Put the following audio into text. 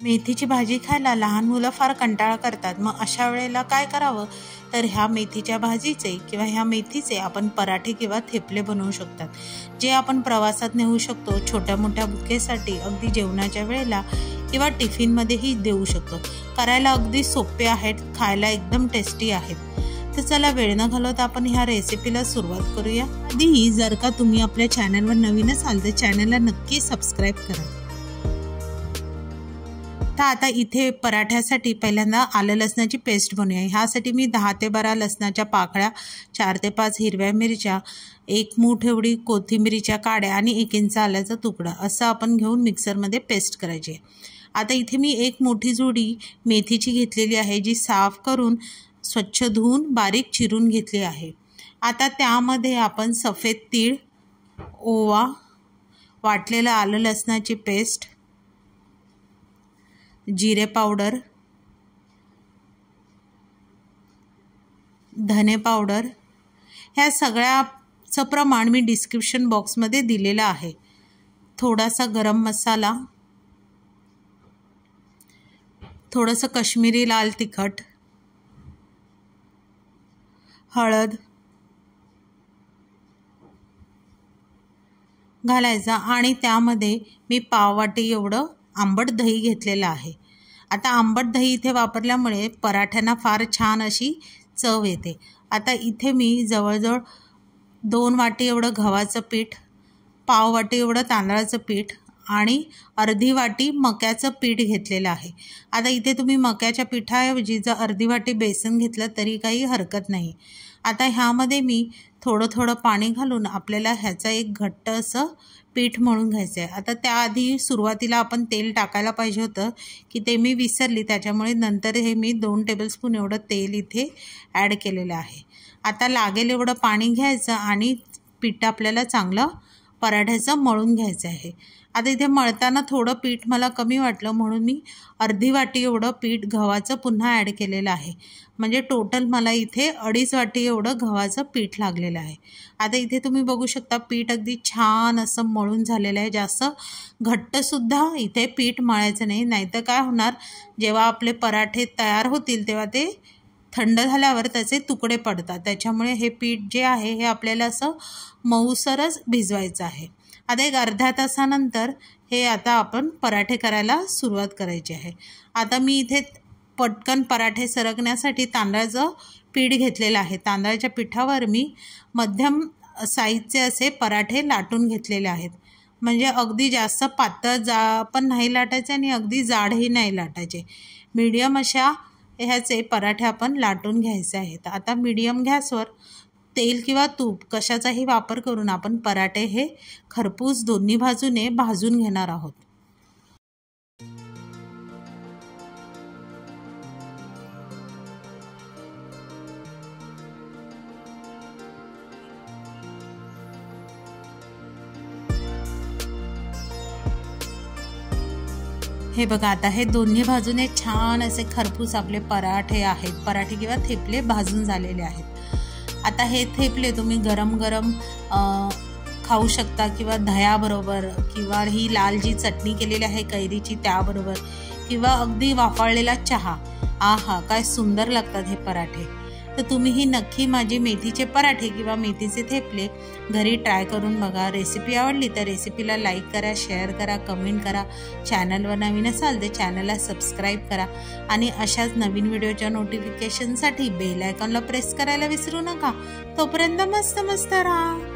मेथीची भाजी खायला लहान मुलं फार कंटाळा करतात। मग अशा वेळेला काय करावं तर ह्या मेथीच्या भाजीचे किंवा ह्या मेथीचे आपण पराठे किंवा थेपले बनवू शकतात, जे आपण प्रवासात नेऊ शकतो। छोट्या मोठ्या भुकेसाठी अगदी जेवणाच्या वेळेला किंवा टिफिनमध्येही देऊ शकतो। करायला अगदी सोपे आहेत, खायला एकदम टेस्टी आहेत। तर चला वेळ न घालवता आपण ह्या रेसिपीला सुरुवात करूया। आधी जर का तुम्ही आपल्या चॅनलवर नवीन असाल तर चॅनलला नक्की सबस्क्राईब करा। तर आता इथे पराठ्यासाठी पहिल्यांदा आलं लसणाची पेस्ट बनवूया। ह्यासाठी मी 10 ते 12 लसणाच्या पाकळ्या, 4 ते 5 हिरव्या मिरच्या, 1 मूठ एवढी कोथिंबीरीच्या काड्या आणि 1 इंच आल्याचा तुकडा असं आपण घेऊन मिक्सरमध्ये पेस्ट करायची। आता इथे मी 1 मोठी जुडी मेथीची घेतलेली आहे, जी साफ करून स्वच्छ धुवून बारीक चिरून घेतली आहे। आता त्यामध्ये आपण सफेद तीळ, ओवा, वाटलेलं आलं लसणाची पेस्ट, जिरे पावडर, धने पावडर ह्या सगळ्याचं प्रमाण मी डिस्क्रिप्शन बॉक्समध्ये दिलेलं आहे। थोडासा गरम मसाला, थोडंसं काश्मीरी लाल तिखट, हळद घालायचा आणि त्यामध्ये मी पाववाटी एवढं आंबट दही घेतलेलं आहे। आता आंबट दही इथे वापरल्यामुळे पराठ्यांना फार छान अशी चव येते। आता इथे मी जवळजवळ 2 वाटी एवढं गव्हाचं पीठ, पाव वाटी एवढं तांदळाचं पीठ आणि अर्धी वाटी मक्याचं पीठ घेतलेलं आहे। आता इथे तुम्ही मक्याच्या पिठाऐवजी जर अर्धी वाटी बेसन घेतलं तरी काही हरकत नाही। आता ह्यामध्ये मी थोडं थोडं पाणी घालून आपल्याला ह्याचा एक घट्ट असं पीठ मळून घ्यायचं आहे। आता त्याआधी सुरुवातीला आपण तेल टाकायला पाहिजे होतं की ते मी विसरली, त्याच्यामुळे नंतर हे मी 2 टेबलस्पून एवढं तेल इथे ॲड केलेलं आहे। आता लागेल एवढं पाणी घ्यायचं आणि पीठ आपल्याला चांगलं पराठ्याचं मळून घ्यायचं आहे। आता इथे मळताना थोडं पीठ मला कमी वाटलं म्हणून मी अर्धी वाटी एवढं पीठ गव्हाचं पुन्हा ॲड केलेलं आहे। म्हणजे टोटल मला इथे 2.5 वाटी एवढं गव्हाचं पीठ लागलेलं आहे। आता इथे तुम्ही बघू शकता पीठ अगदी छान असं मळून झालेलं आहे। जास्त घट्टसुद्धा इथे पीठ मळायचं नाही, नाहीतर काय होणार, जेव्हा आपले पराठे तयार होतील तेव्हा ते थंड झाल्यावर त्याचे तुकडे पडतात। त्याच्यामुळे हे पीठ जे आहे हे आपल्याला असं मऊसरच भिजवायचं आहे। आता एक अर्ध्या तासानंतर हे आता आपण पराठे करायला सुरुवात करायची आहे। आता मी इथे पटकन पराठे सरकण्यासाठी तांदळाचं पीठ घेतलेलं आहे। तांदळाच्या पिठावर मी मध्यम साईजचे असे पराठे लाटून घेतलेले आहेत। म्हणजे अगदी जास्त पातळ पण नाही लाटायचे आणि अगदी जाडही नाही लाटायचे, मीडियम अशा ह्याचे पराठे आपण लाटून घ्यायचे आहेत। आता मीडियम गॅसवर तेल किंवा तूप कशाचाही वापर करून आपण पराठे हे खरपूस दोन्ही बाजूने भाजून घेणार आहोत। हे बघा आता हे दोन्ही बाजूने छान असे खरपूस आपले पराठे आहेत, पराठे किंवा थेपले भाजून झालेले आहेत। आता हे थेपले तुम्ही गरम गरम खाऊ शकता किंवा दह्याबरोबर, किंवा ही लाल जी चटणी केलेली आहे कैरीची त्याबरोबर, किंवा अगदी वाफाळलेला चहा। आहा, काय सुंदर लागतात हे पराठे। तर तुम्हीही नक्की माझी मेथीचे पराठे किंवा मेथीचे थेपले घरी ट्राय करून बघा। रेसिपी आवडली तर रेसिपीला लाईक करा, शेअर करा, कमेंट करा। चॅनलवर नवीन असाल तर चॅनलला सबस्क्राईब करा आणि अशाच नवीन व्हिडिओच्या नोटिफिकेशनसाठी बेल आयकॉनला प्रेस करायला विसरू नका। तोपर्यंत मस्त मस्त राहा।